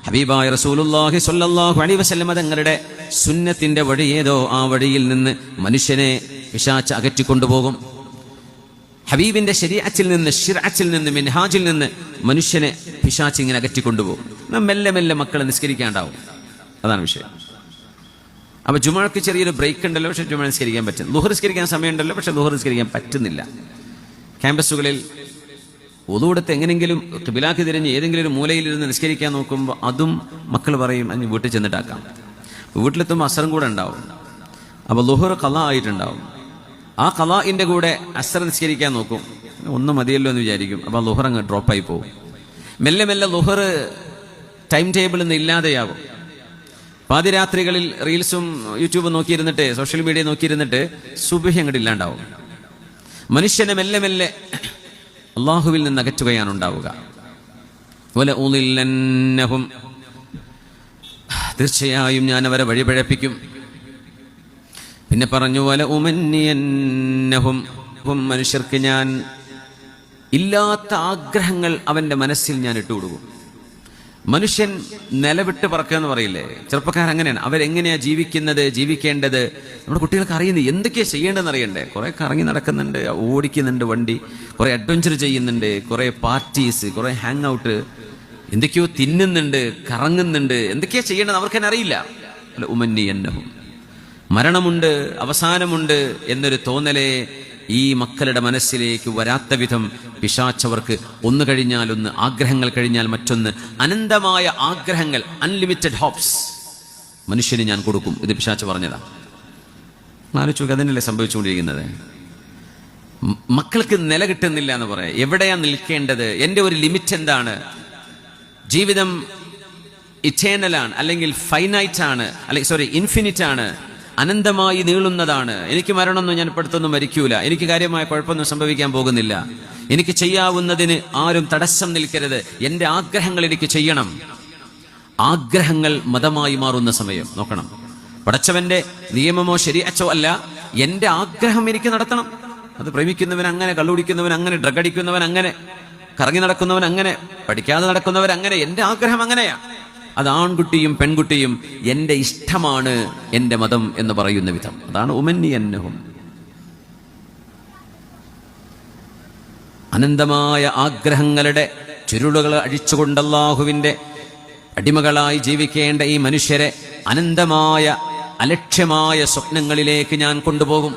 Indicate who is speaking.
Speaker 1: ഹബീബായ റസൂലുള്ളാഹി സ്വല്ലല്ലാഹു അലൈഹി വസല്ലം തങ്ങളുടെ സുന്നത്തിന്റെ വഴി ഏതോ ആ വഴിയിൽ നിന്ന് മനുഷ്യനെ പിശാച് അകറ്റിക്കൊണ്ടുപോകും. ഹബീബിന്റെ ശരീഅത്തിൽ നിന്ന്, ശിർഅത്തിൽ നിന്ന്, മിൻഹാജിൽ നിന്ന് മനുഷ്യനെ പിശാച് ഇങ്ങനെ അകറ്റിക്കൊണ്ടുപോകും. മെല്ലെ മെല്ലെ മക്കളെ നിസ്കരിക്കാണ്ടാവും. അതാണ് വിഷയം. അപ്പൊ ജുമുഅക്ക് ചെറിയൊരു ബ്രേക്ക് ഉണ്ടല്ലോ, പക്ഷെ ജുമുഅ നിസ്കരിക്കാൻ പറ്റും. ളുഹർ നിസ്കരിക്കാൻ സമയമുണ്ടല്ലോ, പക്ഷെ ളുഹർ നിസ്കരിക്കാൻ പറ്റുന്നില്ല. ക്യാമ്പസുകളിൽ ഒതുകൊടുത്ത് എങ്ങനെങ്കിലും ഖിബിലാക്ക് തിരിഞ്ഞ് ഏതെങ്കിലും ഒരു മൂലയിലിരുന്ന് നിസ്കരിക്കാൻ നോക്കുമ്പോൾ അതും മക്കൾ പറയും അതിന് വീട്ടിൽ ചെന്നിട്ടാക്കാം. വീട്ടിലെത്തുമ്പോൾ അസറും കൂടെ ഉണ്ടാവും. അപ്പോൾ ളുഹർ ഖളാ ആയിട്ടുണ്ടാവും. ആ ഖളാഇന്റെ കൂടെ അസർ നിസ്കരിക്കാൻ നോക്കും, ഒന്നും മതിയല്ലോ എന്ന് വിചാരിക്കും. അപ്പോൾ ളുഹർ അങ്ങ് ഡ്രോപ്പായി പോകും. മെല്ലെ മെല്ലെ ളുഹർ ടൈം ടേബിളിൽ നിന്ന് ഇല്ലാതെയാകും. പാതിരാത്രികളിൽ റീൽസും യൂട്യൂബും നോക്കിയിരുന്നിട്ട്, സോഷ്യൽ മീഡിയ നോക്കിയിരുന്നിട്ട് സുബ്ഹി അങ്ങോട്ട് ഇല്ലാണ്ടാവും. മനുഷ്യനെ മെല്ലെ മെല്ലെ അള്ളാഹുവിൽ നിന്ന് അകറ്റുകയാണ് ഉണ്ടാവുക. വലഉളില്ലന്നഹും, തീർച്ചയായും ഞാൻ അവരെ വഴിപഴപ്പിക്കും. പിന്നെ പറഞ്ഞു വലഉമന്നിയന്നഹും, മനുഷ്യർക്ക് ഞാൻ ഇല്ലാത്ത ആഗ്രഹങ്ങൾ അവന്റെ മനസ്സിൽ ഞാൻ ഇട്ടുകൊടുക്കും. മനുഷ്യൻ നിലവിട്ട് പറക്കുക എന്ന് പറയില്ലേ, ചെറുപ്പക്കാരങ്ങനെയാണ്. അവരെങ്ങനെയാ ജീവിക്കുന്നത്, ജീവിക്കേണ്ടത് നമ്മുടെ കുട്ടികൾക്ക് അറിയുന്നത്. എന്തൊക്കെയാ ചെയ്യേണ്ടതെന്ന് അറിയണ്ടേ. കുറെ കറങ്ങി നടക്കുന്നുണ്ട്, ഓടിക്കുന്നുണ്ട് വണ്ടി, കുറെ അഡ്വഞ്ചർ ചെയ്യുന്നുണ്ട്, കുറെ പാർട്ടീസ്, കുറെ ഹാങ് ഔട്ട്, എന്തൊക്കെയോ തിന്നുന്നുണ്ട്, കറങ്ങുന്നുണ്ട്, എന്തൊക്കെയാ ചെയ്യേണ്ടത് അവർക്ക് തന്നെ അറിയില്ല. അല്ല ഉമന്നിയന്നഹും, മരണമുണ്ട്, അവസാനമുണ്ട് എന്നൊരു തോന്നലേ ഈ മക്കളുടെ മനസ്സിലേക്ക് വരാത്ത വിധം പിശാചവർക്ക് ഒന്ന് കഴിഞ്ഞാൽ ഒന്ന്, ആഗ്രഹങ്ങൾ കഴിഞ്ഞാൽ മറ്റൊന്ന്, അനന്തമായ ആഗ്രഹങ്ങൾ, അൺലിമിറ്റഡ് ഹോപ്സ് മനുഷ്യന് ഞാൻ കൊടുക്കും. ഇത് പിശാച് പറഞ്ഞതാ. ആലോചിച്ചു, അതിനല്ലേ സംഭവിച്ചുകൊണ്ടിരിക്കുന്നത്. മക്കൾക്ക് നില കിട്ടുന്നില്ല എന്ന് പറയാം. എവിടെയാ നിൽക്കേണ്ടത്, എൻ്റെ ഒരു ലിമിറ്റ് എന്താണ്? ജീവിതം ഇറ്റേണലാണ്, അല്ലെങ്കിൽ ഫൈനൈറ്റ് ആണ്, അല്ലെങ്കിൽ ഇൻഫിനിറ്റ് ആണ്, അനന്തമായി നീളുന്നതാണ്. എനിക്ക് മരണമൊന്നും ഞാൻ പെടുത്തൊന്നും മരിക്കൂല, എനിക്ക് കാര്യമായ കുഴപ്പമൊന്നും സംഭവിക്കാൻ പോകുന്നില്ല, എനിക്ക് ചെയ്യാവുന്നതിന് ആരും തടസ്സം നിൽക്കരുത്, എൻ്റെ ആഗ്രഹങ്ങൾ എനിക്ക് ചെയ്യണം. ആഗ്രഹങ്ങൾ മതമായി മാറുന്ന സമയം നോക്കണം. പടച്ചവന്റെ നിയമമോ ശരീഅത്തോ അല്ല, എൻ്റെ ആഗ്രഹം എനിക്ക് നടത്തണം. അത് പ്രേമിക്കുന്നവൻ അങ്ങനെ, കള്ളുടിക്കുന്നവൻ അങ്ങനെ, ഡ്രഗ് അടിക്കുന്നവൻ അങ്ങനെ, കറങ്ങി നടക്കുന്നവൻ അങ്ങനെ, പഠിക്കാതെ നടക്കുന്നവൻ അങ്ങനെ. എൻ്റെ ആഗ്രഹം അങ്ങനെയാ. അത് ആൺകുട്ടിയും പെൺകുട്ടിയും എൻ്റെ ഇഷ്ടമാണ് എൻ്റെ മതം എന്ന് പറയുന്ന വിധം. അതാണ് ഉമന്നിയന്നഹും. അനന്തമായ ആഗ്രഹങ്ങളുടെ ചുരുളുകൾ അഴിച്ചുകൊണ്ട് അല്ലാഹുവിൻ്റെ അടിമകളായി ജീവിക്കേണ്ട ഈ മനുഷ്യരെ അനന്തമായ അലക്ഷ്യമായ സ്വപ്നങ്ങളിലേക്ക് ഞാൻ കൊണ്ടുപോകും.